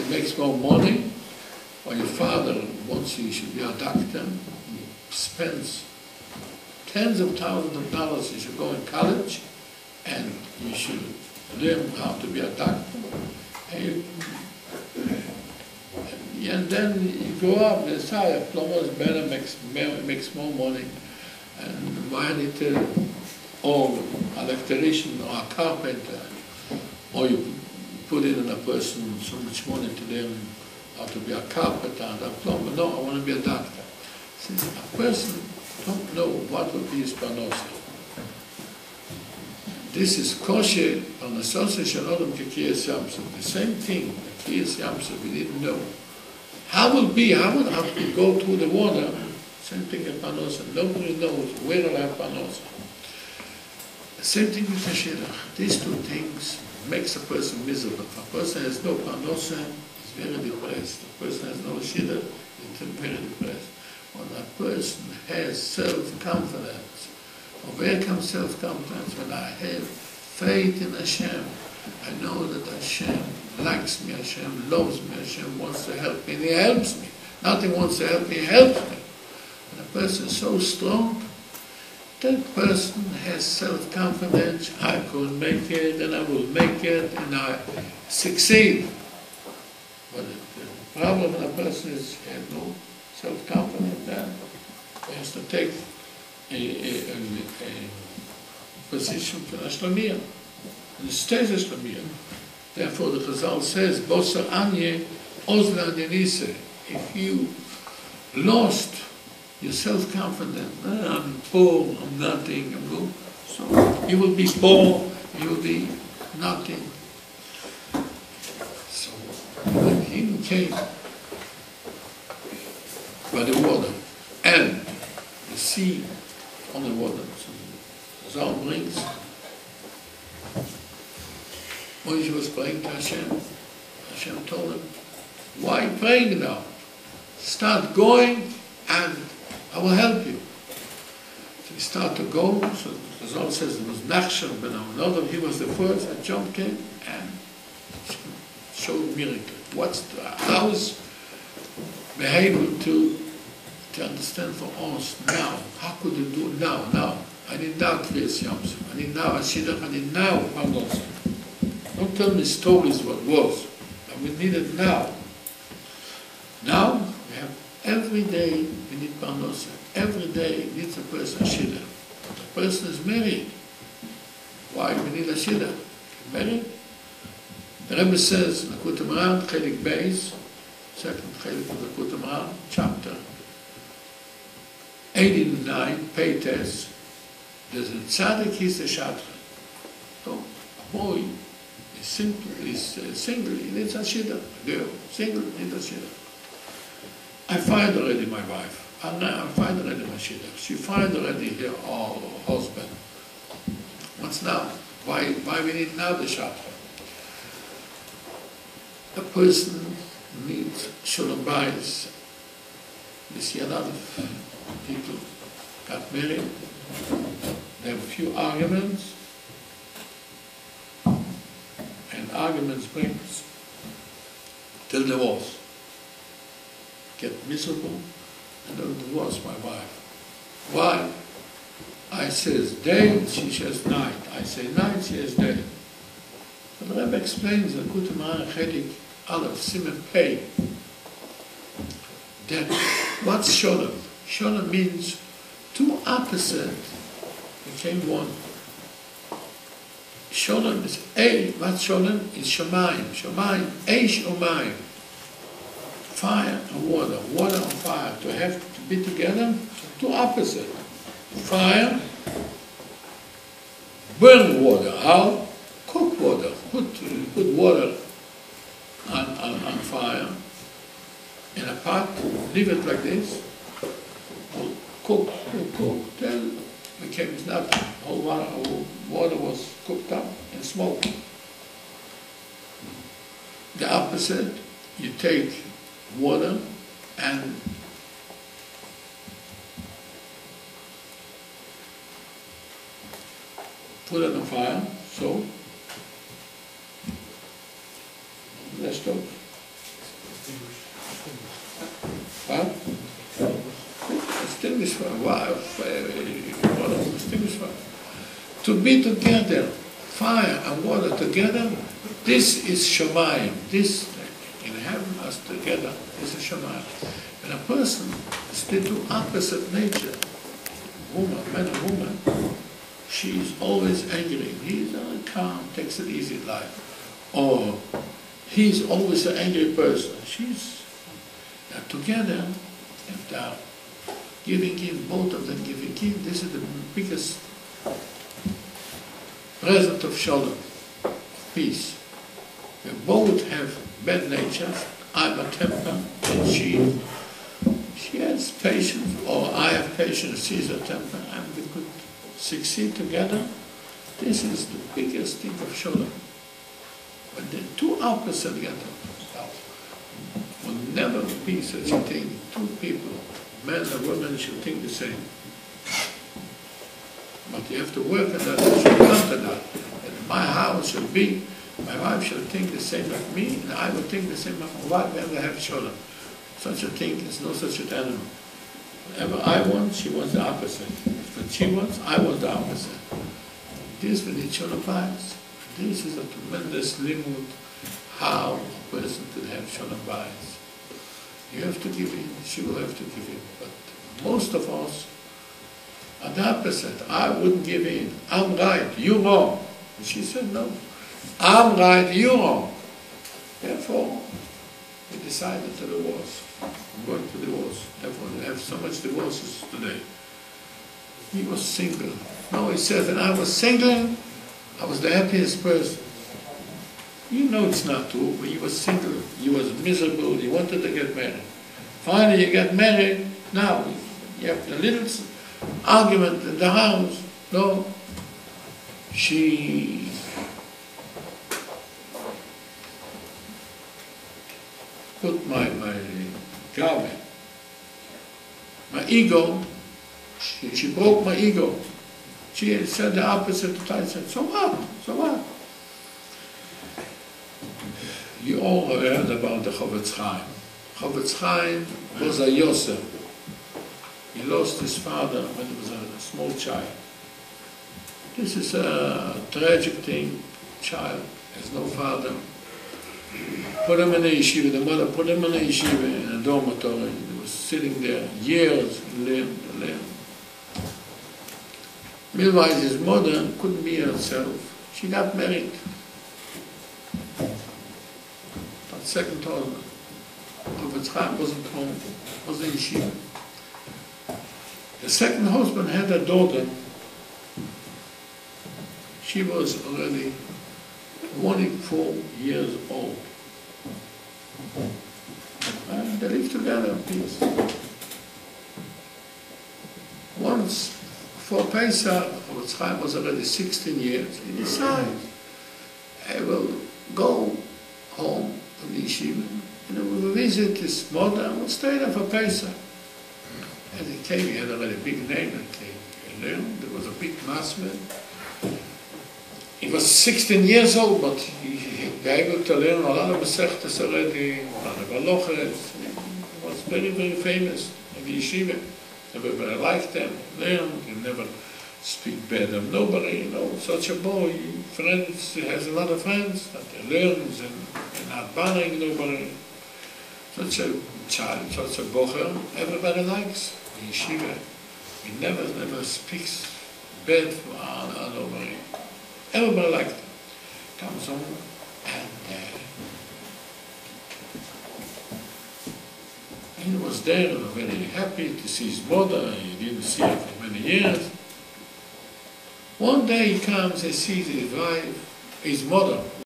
makes more money, or your father wants you should be a doctor, he spends tens of thousands of dollars, you should go in college, and you should learn how to be a doctor. And then you grow up and say, a plumber is better, makes more money, and why need to, or an electrician or a carpenter, or you put in a person so much money to learn how to be a carpenter and a plumber. No, I want to be a doctor. Since a person don't know what will be his parnasa. This is kosher on the sausage and Odom Kikiyas Yamsuf. The same thing, Kikiyas Yamsuf, we didn't know. How will be, how would have to go through the water? Same thing in parnasa. Nobody knows where to have parnasa. The same thing with the shidduch. These two things makes a person miserable. If a person has no parnasa, he's very depressed. If a person has no shidduch, he's very depressed. When a person has self-confidence, where comes self-confidence? When I have faith in Hashem, I know that Hashem likes me, Hashem loves me, Hashem wants to help me, and He helps me. Nothing wants to help me, He helps me. When a person is so strong, that person has self-confidence, I could make it, and I will make it, and I succeed. But the problem when a person has no self-confidence, then he has to take a position for Ashlamiyah, and it stays Ashlamiyah. Therefore the Chazal says, Bosar Anye, Ozla Denise, if you lost your self-confidence, I'm poor, I'm nothing, I'm good, so you will be poor, you will be nothing. So when he came by the water and the sea on the water, so Chazal brings, Moshe was praying to Hashem. Hashem told him, why are you praying now? Start going and I will help you. So he started to go, so the Chazal says it was Nachshon ben Amnodam, he was the first that jumped in and showed miracle. How is we able to understand for us now? How could you do it now? I need now Kriyas Yamsuf, I need now Ashidach, I need now Parnasa. Don't tell me stories what was, but we need it now. Now, we have every day we need Parnasa. Every day needs a person Ashidach. The person is married. Why we need Ashidach? Married? The Rebbe says in the Likutei Moharan, Chelik Beis, second Chelik of the Likutei Moharan, chapter 89, Peites, there's a tzaddik, he's a shadchan. So, a boy is single, he needs a shidduch. A girl, single, needs a shidduch. I find already my wife. I find already my shidduch. She find already her husband. What's now? Why we need now the shadchan? A person needs shalom bayis. You see a lot of people got married, they have a few arguments, and arguments brings till divorce. Get miserable, and then divorce my wife. Why? I says day, she says night. I say night, she says day. So the Rebbe explains in Likutei Moharan Chelik Aleph Siman Pei that what's Sholem? Sholem means two opposites became one. Sholem is what's Sholem? Is Shamayim. Shamayim, Eish Umayim. Fire and water, water and fire. To have to be together, two opposites. Fire, burn water. How? Cook water. Put water on fire in a pot, leave it like this, cook, till it became nothing. Whole water was cooked up and smoked. The opposite, you take water and put it on fire, so let's talk. What? Distinguished one. Distinguished one. To be together, fire and water together, this is Shamayim. This, in heaven, us together, this is Shamayim. And a person is the two opposite nature. Woman, man and woman, she is always angry. He's calm, takes it easy in life. Or he's always an angry person. She's together, and giving in, both of them giving in. This is the biggest present of shalom, of peace. They both have bad natures. I'm a temper, and she has patience, or I have patience, she's a temper, and we could succeed together. This is the biggest thing of shalom. But the two opposites together will never be such a thing. Two people, men and women, should think the same. But you have to work on that, you should come to that. And my house should be, my wife should think the same like me, and I would think the same like my wife, and we have shalom. Such a thing is no such an animal. Whatever I want, she wants the opposite. What she wants, I want the opposite. This we need shalom bayis. This is a tremendous limud, how a person could have shalom bayis. You have to give in, she will have to give in. But most of us are the opposite. I wouldn't give in. I'm right, you're wrong. And she said, no. I'm right, you're wrong. Therefore, we decided to divorce. I'm going to divorce. Therefore, we have so much divorces today. He was single. No, he said, and I was single, I was the happiest person. You know it's not true, but you were single, you was miserable, you wanted to get married. Finally, you got married, now you have a little argument in the house. No, she put my garment, my ego, she broke my ego. She said the opposite to I said, so what? So what? You all heard about the Chofetz Chaim. Chofetz Chaim was a Yosef. He lost his father when he was a small child. This is a tragic thing. Child has no father. Put him in a yeshiva. The mother put him in a yeshiva in a dormitory. He was sitting there years and learned. Meanwhile, his mother couldn't be herself. She got married. But second husband, Chofetz Chaim wasn't home, was in yeshiva. The second husband had a daughter. She was already 24 years old. And they lived together in peace. Once, for Pesach, Chofetz Chaim was already 16 years. He decided, I will go home to the yeshiva, and I will visit his mother, and will stay there for Pesach. And he came, he had already a big name, and he learned, there was a big masmid. He was 16 years old, but he was able to learn a lot of Masechtas already, a lot of halachas. He was very, very famous in the yeshiva. Everybody liked him, learned, he never speak bad of nobody, you know, such a boy, friends, he has a lot of friends, that he learns and not bothering nobody. Such a child, such a bocher, everybody likes in yeshiva. He never speaks bad on nobody. Everybody liked him. Comes home and he was there, very happy to see his mother. He didn't see her for many years. One day he comes and sees his wife, his mother,